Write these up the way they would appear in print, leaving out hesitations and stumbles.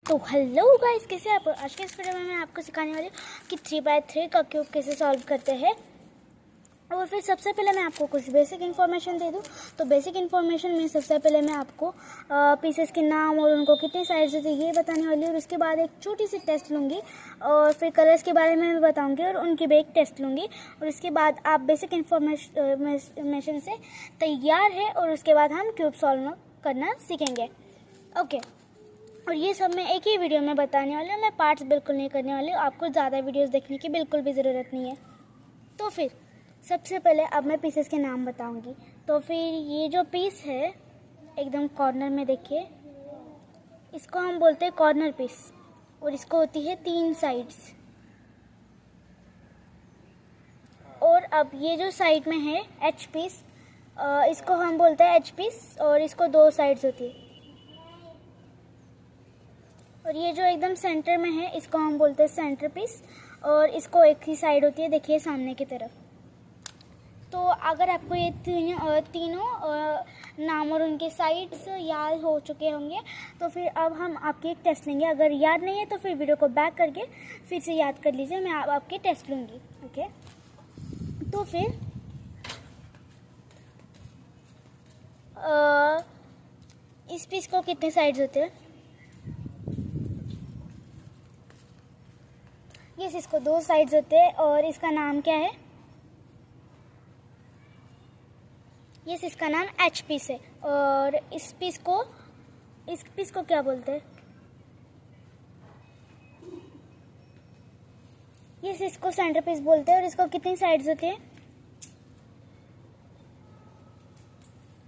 तो hello guys, कैसे आप। आज के इस वीडियो में मैं आपको सिखाने वाली हूँ कि 3x3 का क्यूब कैसे सॉल्व करते हैं। और फिर सबसे पहले मैं आपको कुछ बेसिक इन्फॉर्मेशन दे दूँ। तो बेसिक इन्फॉर्मेशन में सबसे पहले मैं आपको पीसेस के नाम और उनको कितनी साइड्स होती है ये बताने वाली हूँ। और उसके बाद एक छोटी सी टेस्ट लूँगी और फिर कलर्स के बारे में बताऊँगी और उनकी भी एक टेस्ट लूँगी। और उसके बाद आप बेसिक इन्फॉर्मेशन से तैयार है और उसके बाद हम क्यूब सॉल्व करना सीखेंगे। ओके, और ये सब मैं एक ही वीडियो में बताने वाली हूँ, मैं पार्ट्स बिल्कुल नहीं करने वाली हूँ। आपको ज़्यादा वीडियोस देखने की बिल्कुल भी ज़रूरत नहीं है। तो फिर सबसे पहले अब मैं पीसेस के नाम बताऊँगी। तो फिर ये जो पीस है एकदम कॉर्नर में देखिए, इसको हम बोलते हैं कॉर्नर पीस और इसको होती है 3 साइड्स। और अब ये जो साइड में है एच पीस, इसको हम बोलते हैं एच पीस और इसको 2 साइड्स होती है। और ये जो एकदम सेंटर में है इसको हम बोलते हैं सेंटर पीस और इसको एक ही साइड होती है, देखिए सामने की तरफ। तो अगर आपको ये तीनों नाम और उनके साइड्स याद हो चुके होंगे तो फिर अब हम आपकी एक टेस्ट लेंगे। अगर याद नहीं है तो फिर वीडियो को बैक करके फिर से याद कर लीजिए, मैं आपके टेस्ट लूँगी। ओके, तो फिर इस पीस को कितने साइड्स होते हैं? यस, इसको 2 साइड्स होते हैं और इसका नाम क्या है? यस, इसका नाम एच पीस है। और इस पीस को क्या बोलते हैं? यस, इसको सेंटर पीस बोलते हैं। और इसको कितनी साइड्स होती है?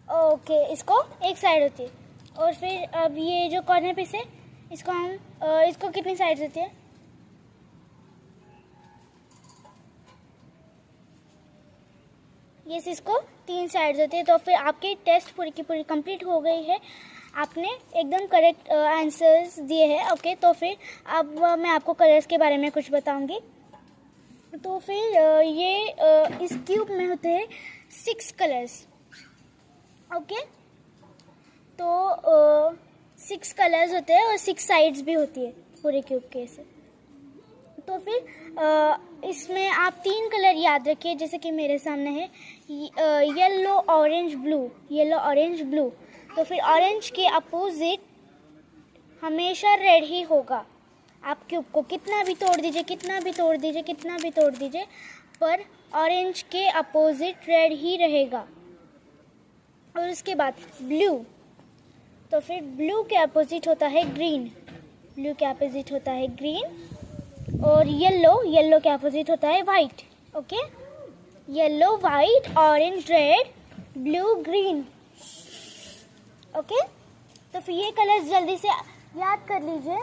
ओके, इसको एक साइड होती है। और फिर अब ये जो कॉर्नर पीस है इसको कितनी साइड्स होती है? यस, इसको 3 साइड्स होती है। तो फिर आपकी टेस्ट पूरी की पूरी कंप्लीट हो गई है, आपने एकदम करेक्ट आंसर्स दिए हैं। ओके, तो फिर अब मैं आपको कलर्स के बारे में कुछ बताऊंगी। तो फिर इस क्यूब में होते हैं 6 कलर्स। ओके, तो 6 कलर्स होते हैं और 6 साइड्स भी होती है पूरे क्यूब के से। तो फिर इसमें आप 3 कलर याद रखिए, जैसे कि मेरे सामने है yellow orange blue, yellow orange blue. तो फिर ऑरेंज के अपोजिट हमेशा रेड ही होगा। आप क्यूब को कितना भी तोड़ दीजिए, कितना भी तोड़ दीजिए, कितना भी तोड़ दीजिए, पर ऑरेंज के अपोजिट रेड ही रहेगा। और उसके बाद ब्लू, तो फिर ब्लू के अपोजिट होता है ग्रीन, ब्लू के अपोजिट होता है ग्रीन। और येलो के अपोजिट होता है white. Okay, yellow white orange red blue green. Okay, तो फिर ये कलर्स जल्दी से याद कर लीजिए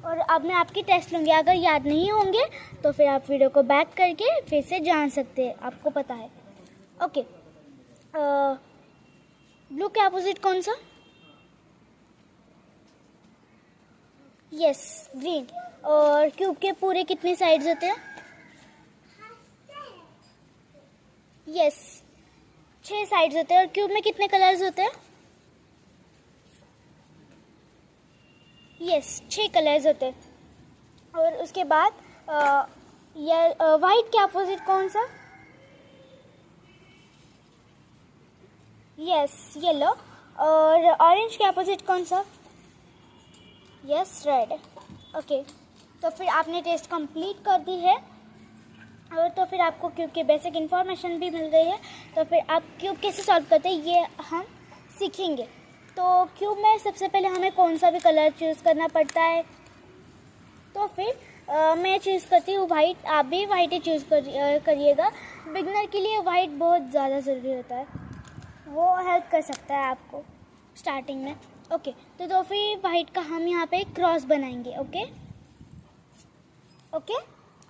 और अब मैं आपकी टेस्ट लूँगी। अगर याद नहीं होंगे तो फिर आप वीडियो को बैक करके फिर से जान सकते हैं, आपको पता है। ओके, ब्लू के अपोजिट कौन सा? Yes, green. और क्यूब के पूरे कितने साइड्स होते हैं? यस, 6 साइड्स होते हैं। और क्यूब में कितने कलर्स होते हैं? यस, 6 कलर्स होते हैं। और उसके बाद वाइट के अपोजिट कौन सा? Yes, yellow. और ऑरेंज के अपोजिट कौन सा? Yes, red. ओके, तो फिर आपने टेस्ट कंप्लीट कर दी है और तो फिर आपको क्यूब की बेसिक इन्फॉर्मेशन भी मिल गई है। तो फिर आप क्यूब कैसे सॉल्व करते हैं ये हम सीखेंगे। तो क्यूब में सबसे पहले हमें कौन सा भी कलर चूज़ करना पड़ता है। तो फिर मैं चूज़ करती हूँ वाइट, आप भी वाइट ही चूज़ करिएगा। बिगनर के लिए वाइट बहुत ज़्यादा ज़रूरी होता है, वो हेल्प कर सकता है आपको स्टार्टिंग में। ओके, तो फिर वाइट का हम यहाँ पे क्रॉस बनाएंगे। ओके,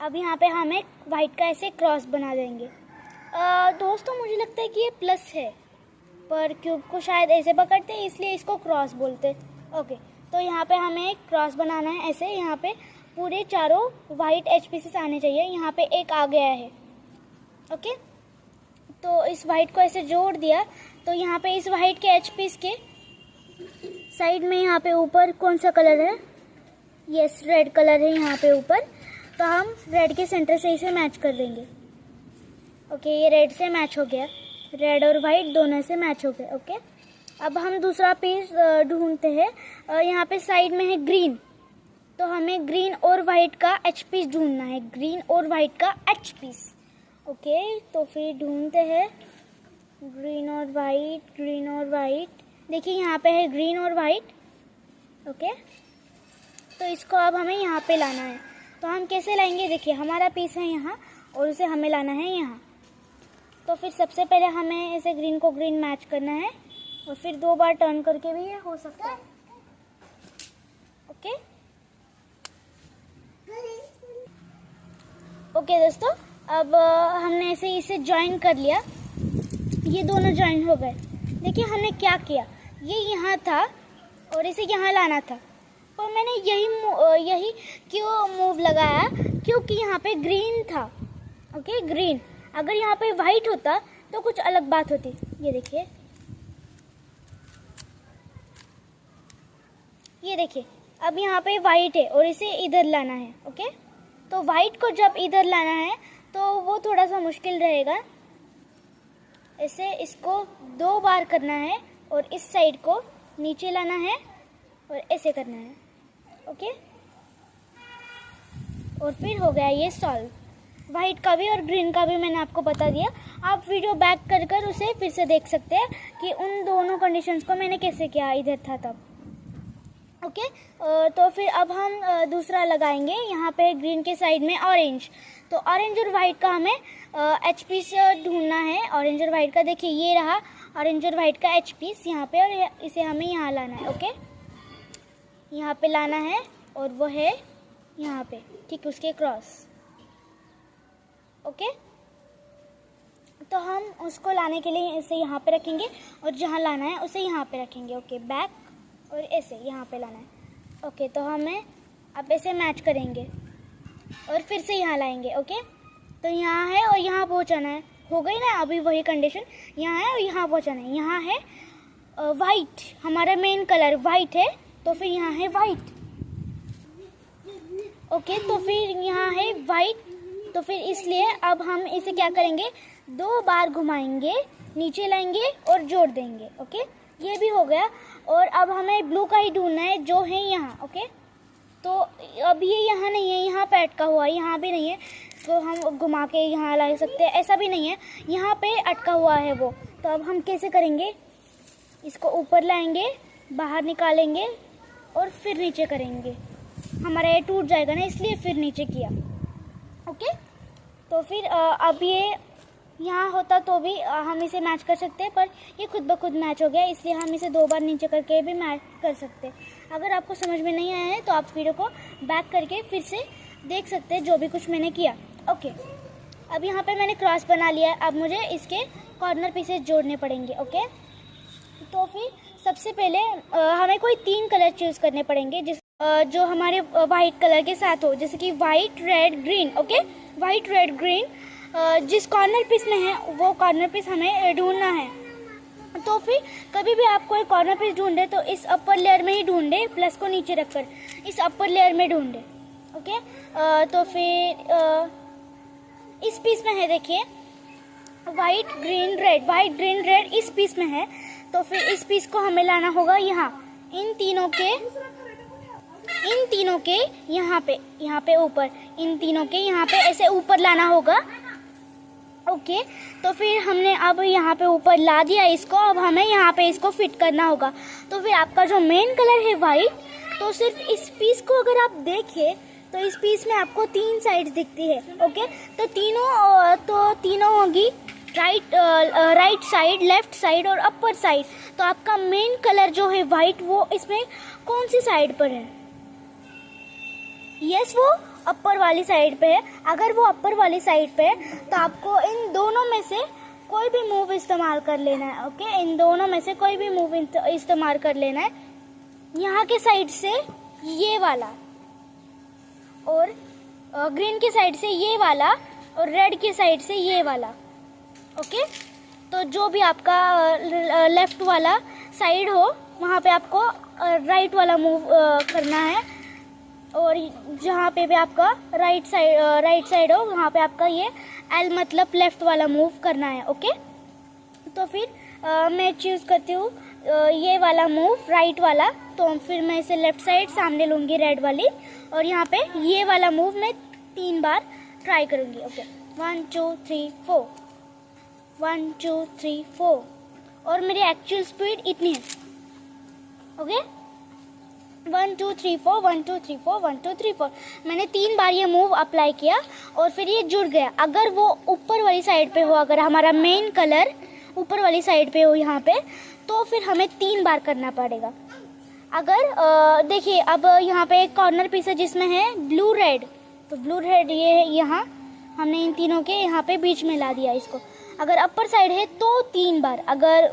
अब यहाँ पे हम एक वाइट का ऐसे क्रॉस बना देंगे। दोस्तों, मुझे लगता है कि ये प्लस है, पर क्यूब को शायद ऐसे पकड़ते हैं इसलिए इसको क्रॉस बोलते। ओके, तो यहाँ पे हमें एक क्रॉस बनाना है ऐसे। यहाँ पे पूरे चारों वाइट एच पीसेस आने चाहिए, यहाँ पे एक आ गया है। ओके, तो इस वाइट को ऐसे जोड़ दिया। तो यहाँ पे इस वाइट के एच पीस के साइड में यहाँ पे ऊपर कौन सा कलर है? यस, रेड कलर है यहाँ पे ऊपर, तो हम रेड के सेंटर से इसे मैच कर देंगे। ओके, ये रेड से मैच हो गया, रेड और वाइट दोनों से मैच हो गए। ओके, अब हम दूसरा पीस ढूंढते हैं। यहाँ पे साइड में है ग्रीन, तो हमें ग्रीन और वाइट का एच पीस ढूंढना है, ग्रीन और वाइट का एच पीस। ओके, तो फिर ढूंढते हैं ग्रीन और वाइट, ग्रीन और वाइट। देखिए यहाँ पे है ग्रीन और वाइट। ओके, तो इसको अब हमें यहाँ पे लाना है। तो हम कैसे लाएंगे, देखिए हमारा पीस है यहाँ और उसे हमें लाना है यहाँ। तो फिर सबसे पहले हमें ऐसे ग्रीन को ग्रीन मैच करना है और फिर 2 बार टर्न करके भी ये हो सकता है। ओके ओके दोस्तों, अब हमने ऐसे इसे ज्वाइन कर लिया, ये दोनों ज्वाइन हो गए। देखिए हमने क्या किया, ये यहाँ था और इसे यहाँ लाना था, और मैंने यही क्यों मूव लगाया, क्योंकि यहाँ पे ग्रीन था। ओके, ग्रीन, अगर यहाँ पे वाइट होता तो कुछ अलग बात होती। ये देखिए, ये देखिए, अब यहाँ पे वाइट है और इसे इधर लाना है। ओके, तो वाइट को जब इधर लाना है तो वो थोड़ा सा मुश्किल रहेगा। ऐसे इसको 2 बार करना है और इस साइड को नीचे लाना है और ऐसे करना है। ओके, और फिर हो गया ये सॉल्व। वाइट का भी और ग्रीन का भी मैंने आपको बता दिया। आप वीडियो बैक कर कर उसे फिर से देख सकते हैं कि उन दोनों कंडीशंस को मैंने कैसे किया, इधर था तब। ओके, तो फिर अब हम दूसरा लगाएंगे। यहाँ पे ग्रीन के साइड में ऑरेंज, तो ऑरेंज और वाइट का हमें एच पीस ढूंढना है। ऑरेंज और वाइट का देखिए ये रहा ऑरेंज और वाइट का एच पीस यहाँ पे, और इसे हमें यहाँ लाना है। ओके, यहाँ पे लाना है और वो है यहाँ पे, ठीक उसके क्रॉस। ओके, तो हम उसको लाने के लिए इसे यहाँ पे रखेंगे और जहाँ लाना है उसे यहाँ पे रखेंगे। ओके, बैक और ऐसे यहाँ पे लाना है। ओके, तो हमें अब ऐसे मैच करेंगे और फिर से यहाँ लाएंगे। ओके, तो यहाँ है और यहाँ पहुँचाना है, हो गई ना अभी वही कंडीशन, यहाँ है और यहाँ पहुँचाना है। यहाँ है वाइट, हमारा मेन कलर वाइट है, तो फिर यहाँ है वाइट। ओके, तो फिर यहाँ है वाइट, तो फिर इसलिए अब हम इसे क्या करेंगे, 2 बार घुमाएंगे, नीचे लाएंगे और जोड़ देंगे। ओके, ये भी हो गया। और अब हमें ब्लू का ही ढूंढना है जो है यहाँ। ओके, तो अब ये यहाँ नहीं है, यहाँ पे अटका हुआ है, यहाँ भी नहीं है, तो हम घुमा के यहाँ ला सकते हैं, ऐसा भी नहीं है, यहाँ पे अटका हुआ है वो। तो अब हम कैसे करेंगे, इसको ऊपर लाएंगे, बाहर निकालेंगे और फिर नीचे करेंगे। हमारा ये टूट जाएगा ना, इसलिए फिर नीचे किया। ओके, तो फिर अब ये यहाँ होता तो भी हम इसे मैच कर सकते हैं, पर ये खुद ब खुद मैच हो गया, इसलिए हम इसे 2 बार नीचे करके भी मैच कर सकते हैं। अगर आपको समझ में नहीं आया है तो आप वीडियो को बैक करके फिर से देख सकते हैं जो भी कुछ मैंने किया। ओके, अब यहाँ पे मैंने क्रॉस बना लिया है, अब मुझे इसके कॉर्नर पीसेस जोड़ने पड़ेंगे। ओके, तो फिर सबसे पहले हमें कोई 3 कलर चूज़ करने पड़ेंगे जो हमारे वाइट कलर के साथ हो, जैसे कि white, red, green. Okay, white, red, green, जिस कॉर्नर पीस में है वो कॉर्नर पीस हमें ढूंढना है। तो फिर कभी भी आप कोई कॉर्नर पीस ढूंढे तो इस अपर लेयर में ही ढूंढे, प्लस को नीचे रखकर इस अपर लेयर में ढूंढे। ओके, तो फिर इस पीस में है, देखिए white, green, red, white, green, red इस पीस में है, तो फिर इस पीस को हमें लाना होगा यहाँ, इन तीनों के यहाँ पे ऊपर, इन तीनों के यहाँ पे ऐसे ऊपर लाना होगा। ओके, तो फिर हमने अब यहाँ पे ऊपर ला दिया इसको, अब हमें यहाँ पे इसको फिट करना होगा। तो फिर आपका जो मेन कलर है वाइट, तो सिर्फ इस पीस को अगर आप देखें तो इस पीस में आपको 3 साइड्स दिखती है। ओके, तो तीनों होगी, राइट साइड, लेफ्ट साइड और अपर साइड। तो आपका मेन कलर जो है वाइट, वो इसमें कौन सी साइड पर है? यस, वो अपर वाली साइड पे है। अगर वो अपर वाली साइड पे है तो आपको इन दोनों में से कोई भी मूव इस्तेमाल कर लेना है। ओके, इन दोनों में से कोई भी मूव इस्तेमाल कर लेना है। यहाँ के साइड से ये वाला, और ग्रीन के साइड से ये वाला, और रेड के साइड से ये वाला। ओके, तो जो भी आपका लेफ्ट वाला साइड हो वहाँ पे आपको राइट वाला मूव करना है। और जहाँ पे भी आपका राइट साइड हो वहाँ पे आपका ये एल मतलब लेफ्ट वाला मूव करना है। ओके, तो फिर मैं चूज़ करती हूँ ये वाला मूव राइट वाला, तो फिर मैं इसे लेफ्ट साइड सामने लूँगी रेड वाली, और यहाँ पे ये वाला मूव मैं 3 बार ट्राई करूँगी। ओके, 1 2 3 4, 1 2 3 4, और मेरी एक्चुअल स्पीड इतनी है। ओके, 1 2 3 4, 1 2 3 4, 1 2 3 4, मैंने 3 बार ये मूव अप्लाई किया और फिर ये जुड़ गया। अगर वो ऊपर वाली साइड पे हो, अगर हमारा मेन कलर ऊपर वाली साइड पे हो यहाँ पे, तो फिर हमें 3 बार करना पड़ेगा। अगर देखिए अब यहाँ पे एक कॉर्नर पीस है जिसमें है ब्लू रेड, तो ब्लू रेड ये है यहाँ, हमने इन तीनों के यहाँ पे बीच में ला दिया इसको। अगर अपर साइड है तो 3 बार, अगर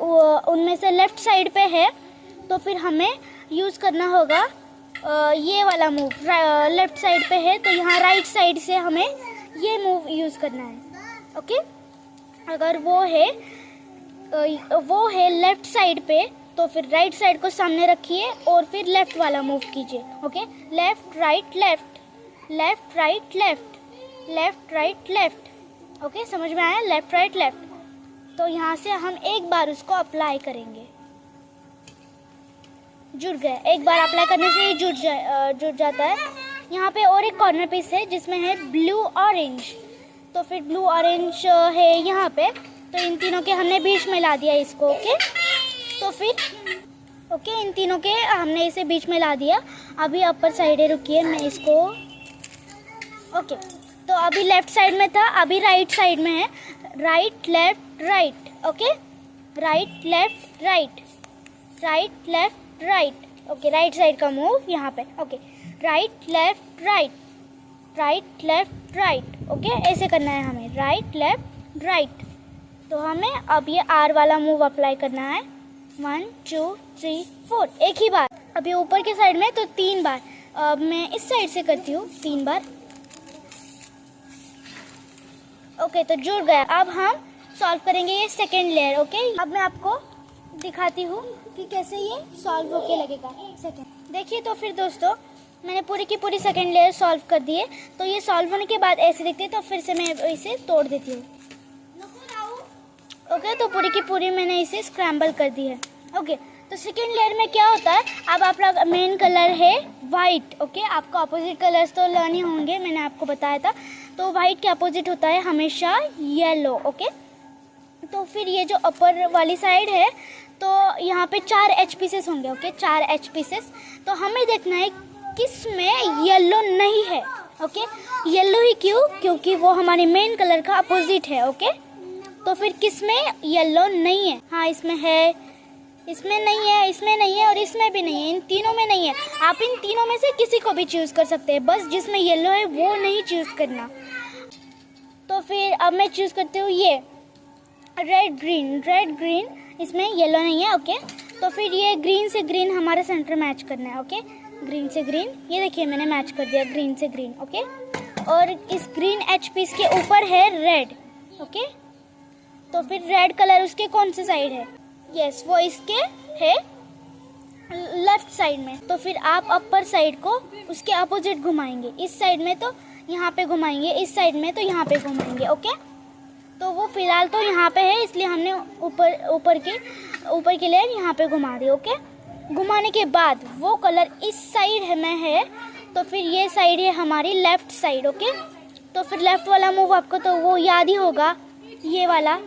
उनमें से लेफ्ट साइड पे है तो फिर हमें यूज़ करना होगा ये वाला मूव। लेफ्ट साइड पे है तो यहाँ राइट साइड से हमें ये मूव यूज़ करना है। ओके, अगर वो है लेफ्ट साइड पे तो फिर राइट साइड को सामने रखिए और फिर लेफ्ट वाला मूव कीजिए। Okay, left right left, left right left, left right left. Okay, समझ में आया? Left right left. तो यहाँ से हम एक बार उसको अप्लाई करेंगे, जुड़ गया। एक बार अप्लाई करने से ही जुड़ जाता है। यहाँ पे और एक कॉर्नर पीस है जिसमें है ब्लू ऑरेंज, तो फिर ब्लू ऑरेंज है यहाँ पे, तो इन तीनों के हमने बीच में ला दिया इसको। ओके, तो फिर ओके इन तीनों के हमने इसे बीच में ला दिया। अभी अपर साइड है, रुकिए मैं इसको, ओके, तो अभी लेफ्ट साइड में था, अभी राइट साइड में है। Right left right, okay, right left right, right left right. Okay, right side का मूव यहाँ पे। Okay, right left right, right left right. Okay, ऐसे करना है हमें, राइट लेफ्ट राइट। तो हमें अब ये आर वाला मूव अप्लाई करना है, 1 2 3 4, एक ही बार। अभी ऊपर के साइड में तो 3 बार। अब मैं इस साइड से करती हूँ 3 बार। ओके, तो जुड़ गया। अब हम सॉल्व करेंगे ये सेकेंड लेयर। ओके, अब मैं आपको दिखाती हूँ कि कैसे ये सॉल्व होके लगेगा। सेकेंड देखिए, तो फिर दोस्तों मैंने पूरी की पूरी सेकेंड लेयर सॉल्व कर दी है। तो ये सॉल्व होने के बाद ऐसे दिखते हैं, तो फिर से मैं इसे तोड़ देती हूँ। ओके, तो पूरी की पूरी मैंने इसे स्क्रैम्बल कर दी है। ओके, तो सेकेंड लेयर में क्या होता है, अब आपका मेन कलर है वाइट। ओके, आपको अपोजिट कलर्स तो लर्न ही होंगे, मैंने आपको बताया था। तो वाइट के अपोजिट होता है हमेशा येलो। ओके, तो फिर ये जो अपर वाली साइड है, तो यहाँ पे 4 एच पीसेस होंगे। Okay, 4 H pieces. तो हमें देखना है किस में येलो नहीं है। ओके, येलो ही क्यों? क्योंकि वो हमारे मेन कलर का अपोजिट है। ओके, तो फिर किस में येलो नहीं है? हाँ, इसमें है, इसमें नहीं है, इसमें नहीं है और इसमें भी नहीं है, इन तीनों में नहीं है। आप इन तीनों में से किसी को भी चूज़ कर सकते हैं, बस जिसमें येलो है वो नहीं चूज़ करना। तो फिर अब मैं चूज़ करती हूँ ये रेड ग्रीन, रेड ग्रीन, इसमें येलो नहीं है। ओके, तो फिर ये ग्रीन से ग्रीन हमारा सेंटर मैच करना है। ओके, ग्रीन से ग्रीन, ये देखिए मैंने मैच कर दिया ग्रीन से ग्रीन। ओके, और इस ग्रीन एच पीस के ऊपर है रेड। ओके, तो फिर रेड कलर उसके कौन से साइड है? यस, वो इसके है लेफ्ट साइड में। तो फिर आप अपर साइड को उसके अपोजिट घुमाएंगे, इस साइड में तो यहाँ पे घुमाएंगे, इस साइड में तो यहाँ पे घुमाएंगे। ओके, तो वो फिलहाल तो यहाँ पे है, इसलिए हमने ऊपर के लेयर यहाँ पे घुमा दी। ओके, घुमाने के बाद वो कलर इस साइड में है, तो फिर ये साइड है हमारी लेफ्ट साइड। ओके, तो फिर लेफ्ट वाला मूव आपको तो वो याद ही होगा, ये वाला,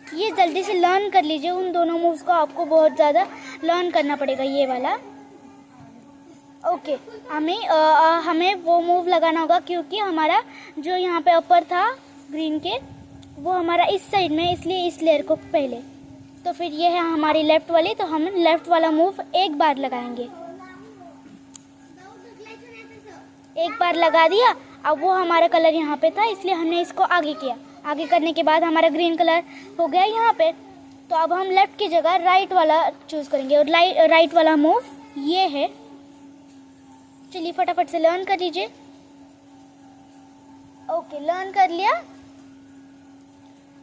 ये जल्दी से लर्न कर लीजिए। उन दोनों मूव्स को आपको बहुत ज़्यादा लर्न करना पड़ेगा, ये वाला। ओके, हमें वो मूव लगाना होगा, क्योंकि हमारा जो यहाँ पे अपर था ग्रीन के, वो हमारा इस साइड में, इसलिए इस लेयर को पहले। तो फिर ये है हमारी लेफ्ट वाली, तो हम लेफ्ट वाला मूव एक बार लगाएंगे। एक बार लगा दिया। अब वो हमारा कलर यहाँ पे था, इसलिए हमने इसको आगे किया। आगे करने के बाद हमारा ग्रीन कलर हो गया यहाँ पे। तो अब हम लेफ्ट की जगह राइट वाला चूज़ करेंगे, और राइट वाला मूव ये है। चलिए फटाफट से लर्न कर लीजिए। ओके, लर्न कर लिया।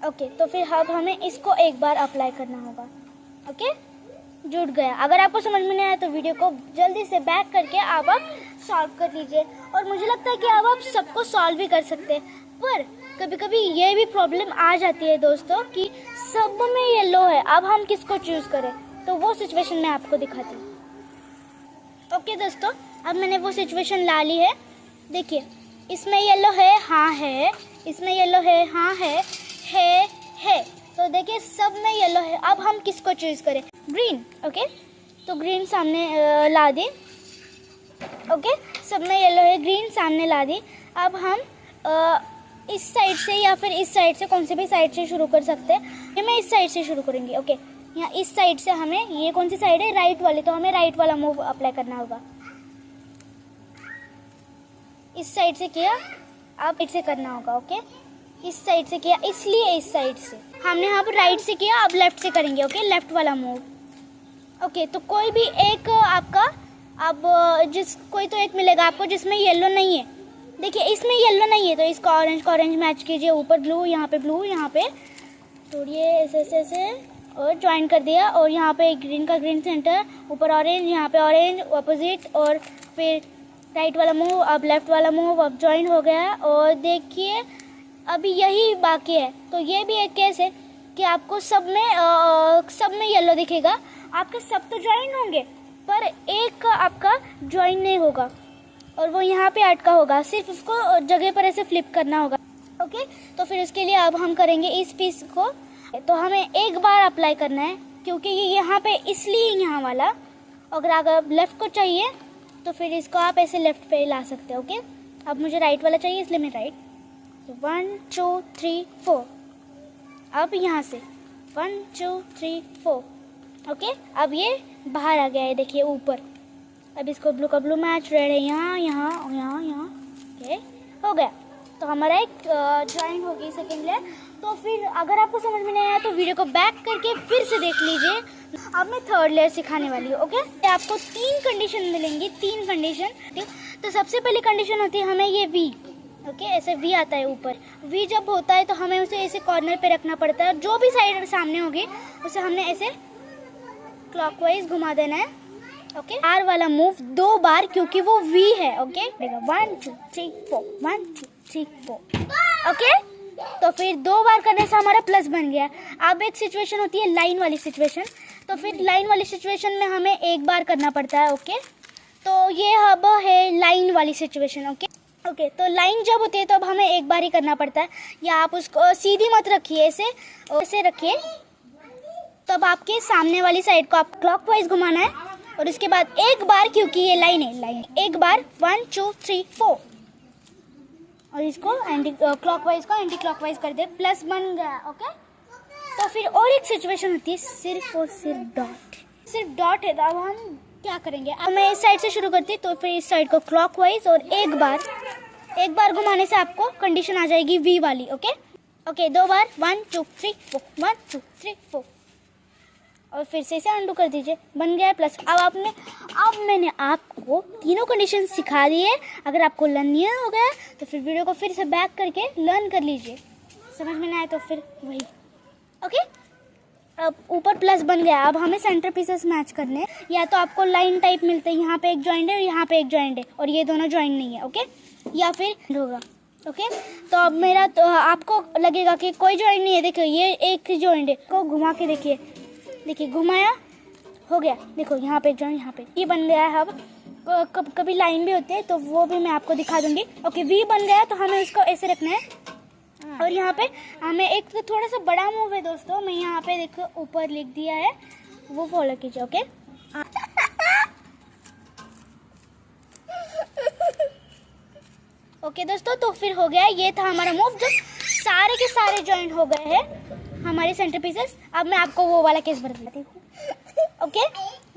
ओके, तो फिर अब हमें इसको एक बार अप्लाई करना होगा। ओके, जुड़ गया। अगर आपको समझ में नहीं आया तो वीडियो को जल्दी से बैक करके आप सॉल्व कर लीजिए। और मुझे लगता है कि अब आप सबको सॉल्व भी कर सकते हैं, पर कभी कभी ये भी प्रॉब्लम आ जाती है दोस्तों कि सब में येलो है, अब हम किसको चूज़ करें। तो वो सिचुएशन मैं आपको दिखाती हूँ। ओके दोस्तों, अब मैंने वो सिचुएशन ला ली है। देखिए, इसमें येलो है, हाँ है, इसमें येलो है, हाँ है। तो देखिए सब में येलो है, अब हम किसको चूज़ करें? ग्रीन। ओके, तो ग्रीन सामने ला दी। ओके, सब में येलो है, ग्रीन सामने ला दी। अब हम इस साइड से या फिर इस साइड से, कौन से भी साइड से शुरू कर सकते हैं। ये मैं इस साइड से शुरू करूँगी। ओके, यहाँ इस साइड से हमें, ये कौन सी साइड है? राइट वाली, तो हमें राइट वाला मूव अप्लाई करना होगा। इस साइड से किया, अब इट से करना होगा। ओके, इस साइड से किया, इसलिए इस साइड से हमने यहाँ पर राइट से किया, अब लेफ्ट से करेंगे। ओके, लेफ्ट वाला मूव। ओके, तो कोई भी एक आपका, अब कोई तो एक मिलेगा आपको जिसमें येलो नहीं है। देखिए इसमें येलो नहीं है, तो इसका ऑरेंज का ऑरेंज मैच कीजिए। ऊपर ब्लू, यहाँ पे ब्लू, यहाँ पे तोड़िए ऐसे और ज्वाइन कर दिया। और यहाँ पे ग्रीन का ग्रीन सेंटर, ऊपर ऑरेंज, यहाँ पे ऑरेंज ऑपोजिट, और फिर राइट वाला मूव, अब लेफ्ट वाला मूव, अब ज्वाइन हो गया। और देखिए अभी यही बाकी है। तो ये भी एक केस है कि आपको सब में येलो दिखेगा, आपके सब तो ज्वाइन होंगे पर एक आपका ज्वाइन नहीं होगा और वो यहाँ पे अटका होगा। सिर्फ उसको जगह पर ऐसे फ्लिप करना होगा। ओके, तो फिर उसके लिए अब हम करेंगे इस पीस को। तो हमें एक बार अप्लाई करना है क्योंकि ये यहाँ पे, इसलिए यहाँ वाला। अगर लेफ्ट को चाहिए तो फिर इसको आप ऐसे लेफ्ट पे ला सकते हो। ओके, अब मुझे राइट वाला चाहिए इसलिए मैं राइट। 1 2 3 4। अब यहाँ से 1 2 3 4। ओके, अब ये बाहर आ गया है, देखिए ऊपर। अब इसको ब्लू का ब्लू मैच, रेड है यहाँ यहाँ यहाँ यहाँ। ओके, हो गया। तो हमारा एक ज्वाइन हो गई सेकेंड लेयर। तो फिर अगर आपको समझ में नहीं आया तो वीडियो को बैक करके फिर से देख लीजिए। अब मैं थर्ड लेयर सिखाने वाली हूँ। ओके, आपको 3 कंडीशन मिलेंगी, 3 कंडीशन। तो सबसे पहली कंडीशन होती है हमें ये वी। ओके, ऐसे वी आता है ऊपर। वी जब होता है तो हमें उसे ऐसे कॉर्नर पे रखना पड़ता है। जो भी साइड सामने होगी उसे हमने ऐसे क्लॉकवाइज घुमा देना है। ओके, आर वाला मूव 2 बार क्योंकि वो वी है। ओके, 1 2 3 4, 1 2 3 4। ओके, तो फिर 2 बार करने से हमारा प्लस बन गया। अब एक सिचुएशन होती है लाइन वाली सिचुएशन। तो फिर लाइन वाली सिचुएशन में हमें एक बार करना पड़ता है। ओके, तो ये अब है लाइन वाली सिचुएशन। ओके, तो लाइन जब होती है तो अब हमें एक बार ही करना पड़ता है। या आप उसको सीधी मत रखिए, ऐसे रखिए। तब आपके सामने वाली साइड को आप क्लॉकवाइज घुमाना है और उसके बाद एक बार, क्योंकि ये लाइन है, एक बार 1 2 3 4 और इसको एंटी क्लॉकवाइज को एंटी क्लॉकवाइज कर दे, प्लस बन गया। ओके, तो फिर और एक सिचुएशन होती है सिर्फ और सिर्फ डॉट है। तो अब हम क्या करेंगे? अब मैं इस साइड से शुरू करती, तो फिर इस साइड को क्लॉकवाइज और एक बार घुमाने से आपको कंडीशन आ जाएगी वी वाली। ओके, 2 बार 1 2 3 4, 1 2 3 4 और फिर से इसे अंडू कर दीजिए, बन गया प्लस। अब मैंने आपको तीनों कंडीशन सिखा दी है। अगर आपको लर्न नहीं हो गया तो फिर वीडियो को फिर से बैक करके लर्न कर लीजिए। समझ में नहीं आया तो फिर वही। ओके, अब ऊपर प्लस बन गया। अब हमें सेंटर पीसेस मैच करने हैं। या तो आपको लाइन टाइप मिलते हैं, यहाँ पे एक जॉइंट है और यहाँ पे एक जॉइंट है और ये दोनों जॉइंट नहीं है। ओके, या फिर होगा। ओके, तो अब मेरा तो आपको लगेगा कि कोई जॉइंट नहीं है। देखो ये एक जॉइंट है, को घुमा के देखिए, घुमाया, हो गया। देखो यहाँ पे एक जॉइंट, यहाँ पे ये बन गया है। अब कभी लाइन भी होती है तो वो भी मैं आपको दिखा दूंगी। ओके, वी बन गया तो हमें उसको ऐसे रखना है। और यहाँ पे हमें एक थोड़ा सा बड़ा मूव है दोस्तों, मैं यहाँ पे देखो ऊपर लिख दिया है, वो फॉलो कीजिए। ओके, ओके दोस्तों, तो फिर हो गया। ये था हमारा मूव जो सारे के सारे जॉइंट हो गए हैं हमारे सेंटर पीसेस। अब मैं आपको वो वाला केस बताती हूँ। ओके,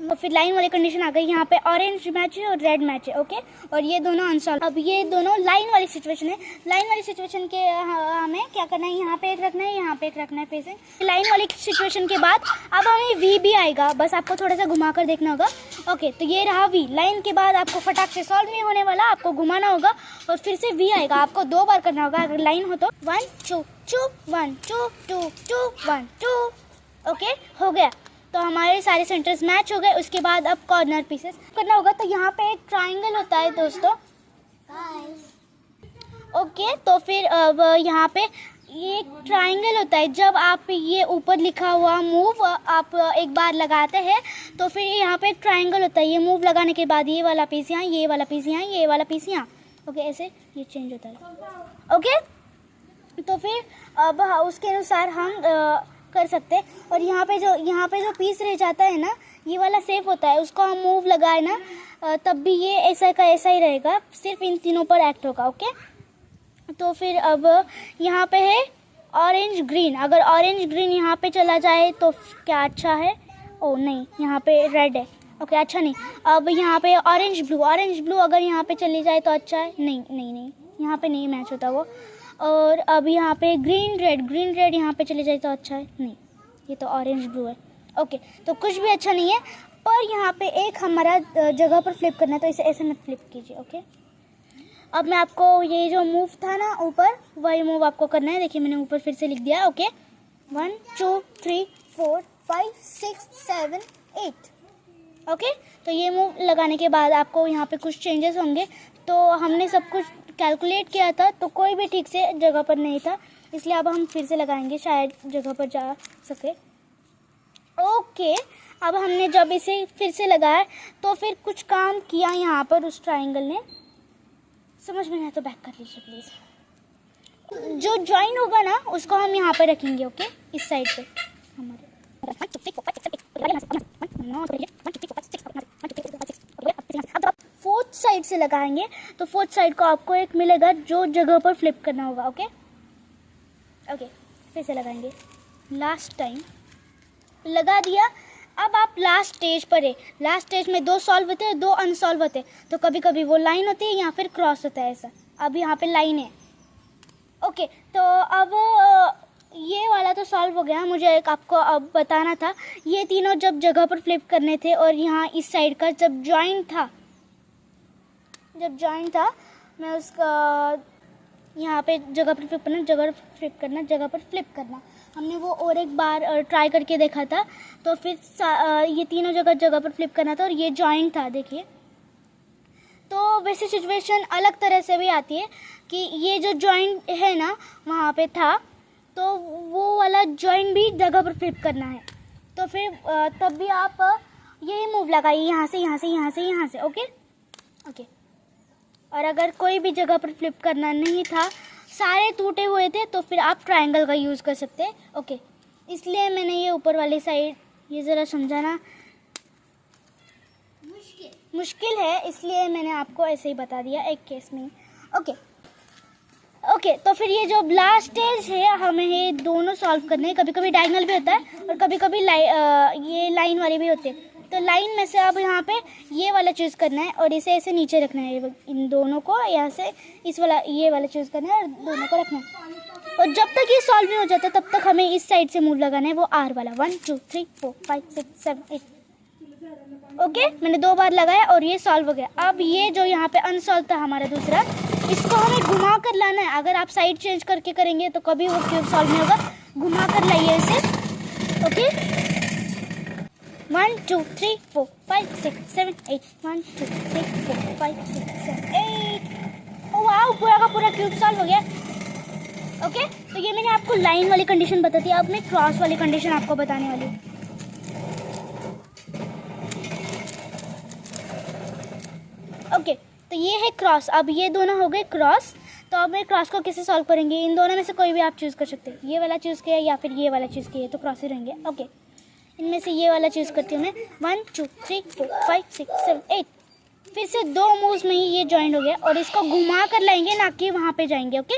तो फिर लाइन वाली कंडीशन आ गई। यहाँ पे ऑरेंज मैच है और रेड मैच है। ओके, और ये दोनों अनसॉल्व। अब ये दोनों लाइन वाली सिचुएशन है। लाइन वाली सिचुएशन के हमें क्या करना है? यहाँ पे एक रखना है, यहाँ पे एक रखना है फेसिंग। लाइन वाली सिचुएशन के बाद अब हमें वी भी आएगा, बस आपको थोड़ा सा घुमा कर देखना होगा। ओके, तो ये रहा वी। लाइन के बाद आपको फटाक से सॉल्व नहीं होने वाला, आपको घुमाना होगा और फिर से वी आएगा। आपको 2 बार करना होगा। अगर लाइन हो तो 1 2 2 1 2 2 2 1 2। ओके, हो गया। तो हमारे सारे सेंटर्स मैच हो गए। उसके बाद अब कॉर्नर पीसेस करना होगा। तो यहाँ पे एक ट्राइंगल होता है दोस्तों। ओके, तो फिर अब यहाँ पे ये एक ट्राइंगल होता है। जब आप ये ऊपर लिखा हुआ मूव आप एक बार लगाते हैं तो फिर यहाँ पे एक ट्राइंगल होता है। ये मूव लगाने के बाद ये वाला पीस यहाँ, ये वाला पीस यहाँ, ये वाला पीस यहाँ। ओके, ऐसे ये चेंज होता है। ओके, तो फिर अब उसके अनुसार हम कर सकते हैं। और यहाँ पे जो पीस रह जाता है ना, ये वाला सेफ होता है, उसको हम मूव लगाए ना तब भी ये ऐसा का ऐसा ही रहेगा, सिर्फ इन तीनों पर एक्ट होगा। ओके, तो फिर अब यहाँ पे है ऑरेंज ग्रीन। अगर ऑरेंज ग्रीन यहाँ पे चला जाए तो क्या अच्छा है? ओ नहीं, यहाँ पे रेड है। ओके, अच्छा नहीं। अब यहाँ पे ऑरेंज ब्लू अगर यहाँ पे चली जाए तो अच्छा है? नहीं नहीं नहीं, यहाँ पे नहीं मैच होता वो। और अब यहाँ पे ग्रीन रेड यहाँ पे चले जाए तो अच्छा है? नहीं, ये तो ऑरेंज ब्लू है। ओके, तो कुछ भी अच्छा नहीं है। पर यहाँ पे एक हमारा जगह पर फ्लिप करना है, तो इसे ऐसे मत फ्लिप कीजिए। ओके, अब मैं आपको ये जो मूव था ना ऊपर, वही मूव आपको करना है। देखिए मैंने ऊपर फिर से लिख दिया। ओके, 1 2 3 4 5 6 7 8। ओके, तो ये मूव लगाने के बाद आपको यहाँ पे कुछ चेंजेस होंगे। तो हमने सब कुछ कैलकुलेट किया था तो कोई भी ठीक से जगह पर नहीं था, इसलिए अब हम फिर से लगाएंगे, शायद जगह पर जा सके। ओके, अब हमने जब इसे फिर से लगाया तो फिर कुछ काम किया यहाँ पर उस ट्राइंगल ने। समझ में नहीं तो बैक कर लीजिए प्लीज़। जो ज्वाइन होगा ना उसको हम यहाँ पे रखेंगे। ओके, इस साइड पे हमारे फोर्थ साइड से लगाएंगे। तो फोर्थ साइड को आपको एक मिलेगा जो जगह पर फ्लिप करना होगा। ओके ओके, फिर से लगाएंगे। लास्ट टाइम लगा दिया। अब आप लास्ट स्टेज पर है। लास्ट स्टेज में 2 सॉल्व होते हैं, 2 अनसॉल्व होते हैं। तो कभी कभी वो लाइन होती है या फिर क्रॉस होता है ऐसा। अब यहाँ पे लाइन है। ओके, तो अब ये वाला तो सॉल्व हो गया। मुझे एक आपको अब बताना था, ये तीनों जब जगह पर फ्लिप करने थे और यहाँ इस साइड का जब जॉइंट था मैं उसका यहाँ पे जगह पर फ्लिप करना हमने वो और एक बार ट्राई करके देखा था। तो फिर ये तीनों जगह पर फ्लिप करना था और ये जॉइंट था। देखिए, तो वैसे सिचुएशन अलग तरह से भी आती है कि ये जो जॉइंट है ना वहाँ पे था, तो वो वाला जॉइंट भी जगह पर फ्लिप करना है। तो फिर तब भी आप यही मूव लगाइए, यहाँ से। ओके, और अगर कोई भी जगह पर फ्लिप करना नहीं था, सारे टूटे हुए थे, तो फिर आप ट्रायंगल का यूज़ कर सकते हैं। ओके, इसलिए मैंने ये ऊपर वाली साइड ये ज़रा समझाना मुश्किल है, इसलिए मैंने आपको ऐसे ही बता दिया एक केस में। ओके, तो फिर ये जो लास्ट स्टेज है हमें ये दोनों सॉल्व करने हैं। कभी कभी डायगोनल भी होता है और कभी कभी ये लाइन वाले भी होते हैं। तो लाइन में से अब यहाँ पे ये वाला चूज़ करना है और इसे ऐसे नीचे रखना है। इन दोनों को यहाँ से ये वाला चूज़ करना है और दोनों को रखना है। और जब तक ये सॉल्व नहीं हो जाता तब तक हमें इस साइड से मूव लगाना है, वो आर वाला। 1 2 3 4 5 6 7 8। ओके, मैंने 2 बार लगाया और ये सॉल्व हो गया। अब ये जो यहाँ पे अनसॉल्व था हमारा दूसरा, इसको हमें घुमा कर लाना है। अगर आप साइड चेंज करके करेंगे तो कभी वो क्यूब सॉल्व नहीं होगा। घुमा कर लाइए इसे। ओके, 1 2 3 4 5 6 7 8। 1 2 3 4 5 6 7 8। ओ वाह, पूरा का पूरा क्यूब सॉल्व हो गया। ओके, तो ये मैंने आपको लाइन वाली कंडीशन बता दी। अब मैं क्रॉस वाली कंडीशन आपको बताने वाली हूँ। ओके, तो ये है क्रॉस। अब ये दोनों हो गए क्रॉस। तो अब मैं क्रॉस को कैसे सॉल्व करेंगे? इन दोनों में से कोई भी आप चूज़ कर सकते हैं। ये वाला चूज़ किया या फिर ये वाला चूज़ किया, तो क्रॉस ही रहेंगे। ओके, इनमें से ये वाला चूज़ करती हूँ मैं। 1 2 3 4 5 6 7 8। फिर से 2 मूव्स में ही ये जॉइंट हो गया और इसको घुमा कर लाएंगे, ना कि वहाँ पे जाएंगे। ओके,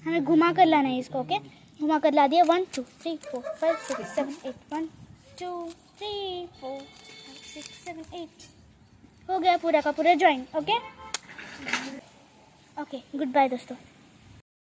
हमें घुमा कर लाना है इसको। ओके, घुमा कर ला दिया। 1 2 3 4 5 6 7 8। 1 2 3 4 5 6 7 8 हो गया पूरा का पूरा जॉइंट। ओके, गुड बाय दोस्तों।